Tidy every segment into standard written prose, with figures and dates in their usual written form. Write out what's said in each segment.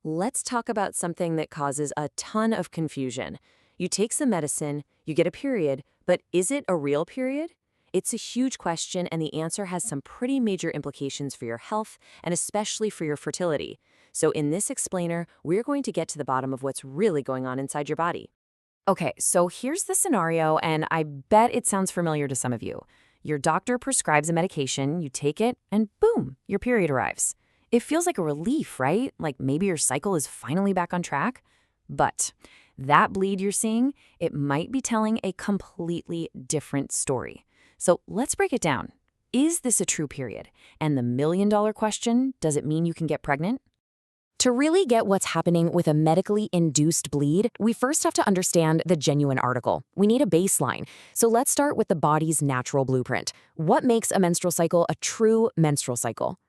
let's talk about something that causes a ton of confusion. You take some medicine, you get a period, but is it a real period? It's a huge question, and the answer has some pretty major implications for your health and especially for your fertility. So in this explainer, we're going to get to the bottom of what's really going on inside your body. Okay, so here's the scenario, and I bet it sounds familiar to some of you. Your doctor prescribes a medication, you take it, and boom, your period arrives. It feels like a relief, right? Like maybe your cycle is finally back on track. But that bleed you're seeing, it might be telling a completely different story. So let's break it down. Is this a true period? And the million-dollar question, does it mean you can get pregnant? To really get what's happening with a medically induced bleed, we first have to understand the genuine article. We need a baseline. So let's start with the body's natural blueprint. What makes a menstrual cycle a true menstrual cycle?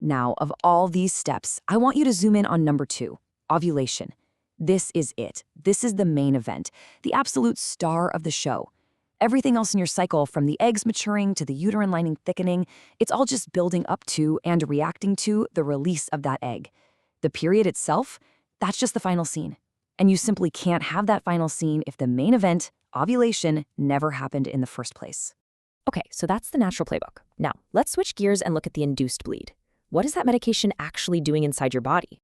Now, of all these steps, I want you to zoom in on number 2, ovulation. This is it. This is the main event, the absolute star of the show. Everything else in your cycle, from the eggs maturing to the uterine lining thickening, it's all just building up to and reacting to the release of that egg. The period itself, that's just the final scene. And you simply can't have that final scene if the main event, ovulation, never happened in the first place. Okay, so that's the natural playbook. Now, let's switch gears and look at the induced bleed. What is that medication actually doing inside your body?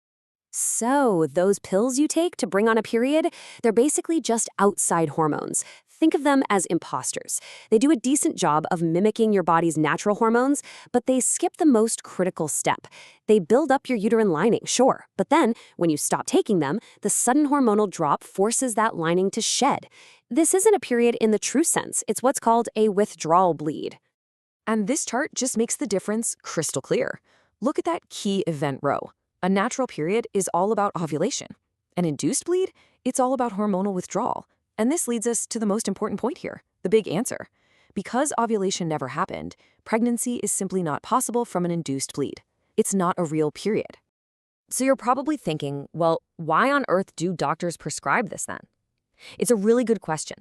So, those pills you take to bring on a period, they're basically just outside hormones. Think of them as imposters. They do a decent job of mimicking your body's natural hormones, but they skip the most critical step. They build up your uterine lining, sure, but then, when you stop taking them, the sudden hormonal drop forces that lining to shed. This isn't a period in the true sense. It's what's called a withdrawal bleed. And this chart just makes the difference crystal clear. Look at that key event row. A natural period is all about ovulation. An induced bleed, it's all about hormonal withdrawal. And this leads us to the most important point here, the big answer. Because ovulation never happened, pregnancy is simply not possible from an induced bleed. It's not a real period. So you're probably thinking, well, why on earth do doctors prescribe this then? It's a really good question.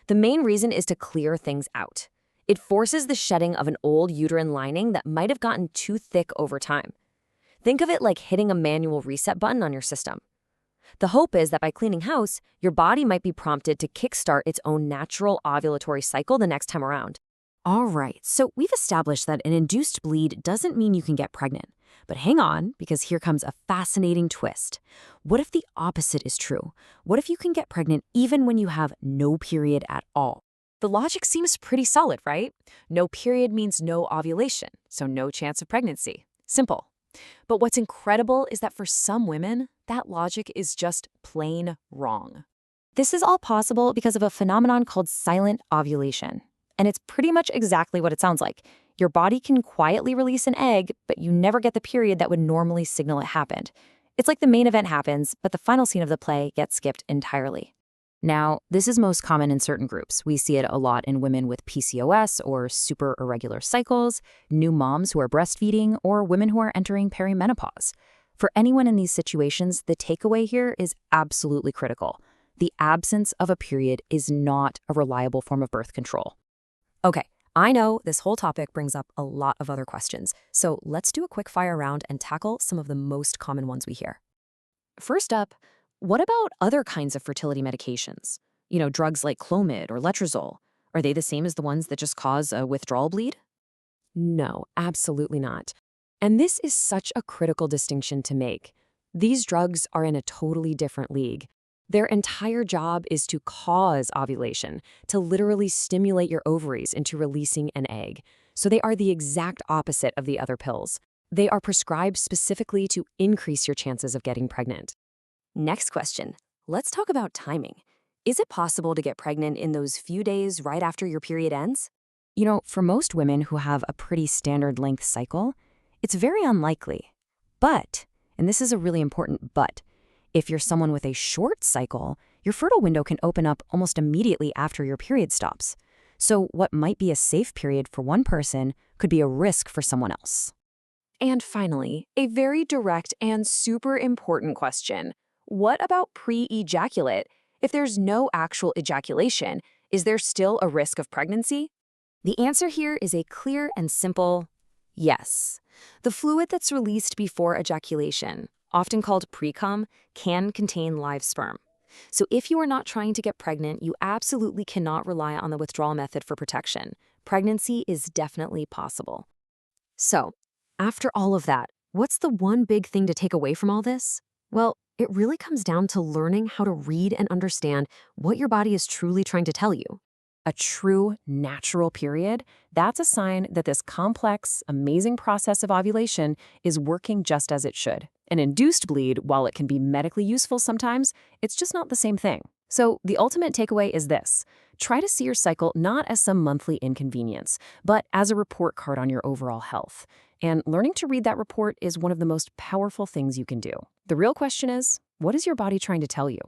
The main reason is to clear things out. It forces the shedding of an old uterine lining that might have gotten too thick over time. Think of it like hitting a manual reset button on your system. The hope is that by cleaning house, your body might be prompted to kickstart its own natural ovulatory cycle the next time around. All right, so we've established that an induced bleed doesn't mean you can get pregnant. But hang on, because here comes a fascinating twist. What if the opposite is true? What if you can get pregnant even when you have no period at all? The logic seems pretty solid, right? No period means no ovulation, so no chance of pregnancy. Simple. But what's incredible is that for some women, that logic is just plain wrong. This is all possible because of a phenomenon called silent ovulation. And it's pretty much exactly what it sounds like. Your body can quietly release an egg, but you never get the period that would normally signal it happened. It's like the main event happens, but the final scene of the play gets skipped entirely. Now, this is most common in certain groups. We see it a lot in women with PCOS or super irregular cycles, new moms who are breastfeeding, or women who are entering perimenopause. For anyone in these situations, the takeaway here is absolutely critical. The absence of a period is not a reliable form of birth control. Okay, I know this whole topic brings up a lot of other questions, so let's do a quick fire round and tackle some of the most common ones we hear. First up, what about other kinds of fertility medications? Drugs like Clomid or Letrozole. Are they the same as the ones that just cause a withdrawal bleed? No, absolutely not. And this is such a critical distinction to make. These drugs are in a totally different league. Their entire job is to cause ovulation, to literally stimulate your ovaries into releasing an egg. So they are the exact opposite of the other pills. They are prescribed specifically to increase your chances of getting pregnant. Next question. Let's talk about timing. Is it possible to get pregnant in those few days right after your period ends? For most women who have a pretty standard length cycle, it's very unlikely. But, and this is a really important but, if you're someone with a short cycle, your fertile window can open up almost immediately after your period stops. So what might be a safe period for one person could be a risk for someone else. And finally, a very direct and super important question. What about pre-ejaculate? If there's no actual ejaculation, is there still a risk of pregnancy? The answer here is a clear and simple yes. The fluid that's released before ejaculation, often called pre-cum, can contain live sperm. So if you are not trying to get pregnant, you absolutely cannot rely on the withdrawal method for protection. Pregnancy is definitely possible. So, after all of that, what's the one big thing to take away from all this? Well, it really comes down to learning how to read and understand what your body is truly trying to tell you. A true natural period, that's a sign that this complex, amazing process of ovulation is working just as it should. An induced bleed, while it can be medically useful sometimes, it's just not the same thing. So the ultimate takeaway is this. Try to see your cycle not as some monthly inconvenience, but as a report card on your overall health. And learning to read that report is one of the most powerful things you can do. The real question is, what is your body trying to tell you?